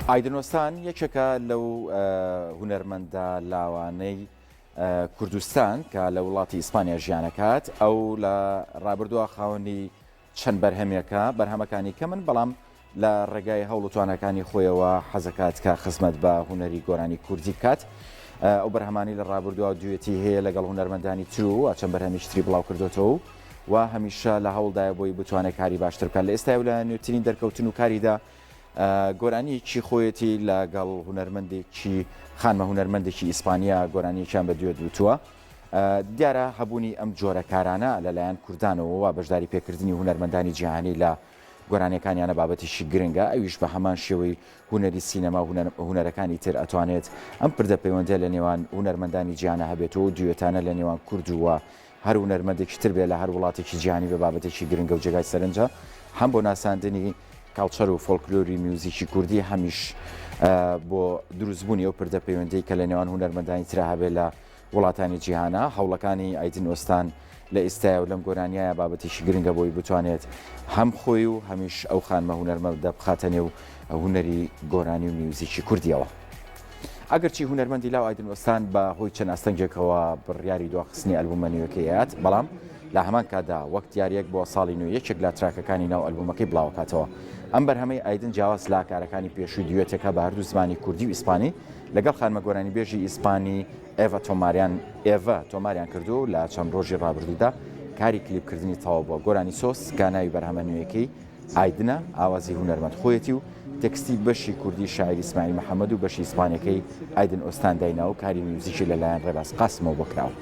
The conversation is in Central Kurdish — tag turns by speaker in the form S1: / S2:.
S1: ئایدنۆستان یەکێکە لەو هونەرمەندە لاوانەی کوردستان کە لە وڵاتی ئیسپانیا ژیانەکات ئەو لە ڕابردووە خاوەنی چەند بەرهەمێکە بەرهەمەکانی کە من بەڵام لە ڕێگای هەوڵ و توانەکانی خۆیەوە حەزەکات کە خزمەت بە هونەری گۆرانی کوردی بکات. ئەو بەرهەمانی لە ڕابردووە دوێتی هەیە لەگەڵ هونەرمەندانی تر و چەند بەرهەمیشتری بڵاو کردوێتەوە و هەمیشە لە هەوڵدایە بۆی بتوانێت کاری باشتر بکات. لە ئێستا لە نوێترین دەرکەوتن و کاریدا گۆرانیکی خۆیەتی لەگەڵ هونەرمەندێکی خانمە هونەرمەندێکی ئیسپانیا گۆرانیەکیان بە دوێ دووتووە. دیارە هەبوونی ئەم جۆرە کارانە لەلایەن کوردانەوە و بەشداری پێکردنی هونەرمەندانی جیهانی لە گۆرانیەکانیانە بابەتێکی گرنگە، ئەویش بە هەمان شێوەی هونەری سینەما هونەرەکانی تر ئەتوانێت ئەم پردە پەیوەندە لە نێوان هونەرمەندانی جیهانە هەبێتەوە، دوێتانە لە نێوان کورد وە هەر هونەرمەندێکی تر بێت لە هەر وڵاتێکی جیهانی بە بابەتێکی گرنگە و جێگای سەرنجە هەم بۆ ناساندنی کاڵچەر و فۆلکلۆری میوزیکی کوردی هەمیش بۆ دروستبوونی ئەو پردە پەیوەندەی کە لە نێوان هونەرمەندانی ترا هەبێت لە وڵاتانی جیهانە. هەوڵەکانی ئایدن ئۆستان لە ئێستاە و لەم گۆرانیایە بابەتێکی گرنگە بۆی بتوانێت هەم خۆی و هەمیش ئەو خانمە هونەرمەندە بخاتە نێو هونەری گۆرانی و میوزیکی کوردیەوە. ئەگەرچی هونەرمەندی لاو ئایدن ئۆستان بە هۆی چەند ئەستەنجێکەوە بڕیاری دواخستنی ئەلبومە نوێیەکەیات، بەڵام لە هەمان کادا وەک دیارەک بۆ ساڵی نوێ یەکێک لە تراکەکانی ناو ئەلبومەکەی بڵاوکاتەوە. ئەم بەرهەمەی ئایدن جیاواز لا کارەکانی پێشووی دوێتێکە بە هەردوو زمانی کوردی و ئیسپانی لەگەڵ خانمە گۆرانی بێژی ئیسپانی ئێڤە تۆماریان کردو لە چەند ڕۆژی ڕابردوودا کاری کلیپکردنی تەواو بۆ گۆرانی سۆس گاناوی بەرهەمە نوێیەکەی ئایدنە ئاوازی هونەرمەند خۆیەتی و تەکستی بەشی کوردی شاعری ئیسماعیل محەممەد و بەشی ئیسپانیەکەی ئایدن ئۆستان دایناو و کاری میوزیکی لەلایەن ڕێباز قاسمەوە بۆکراوە.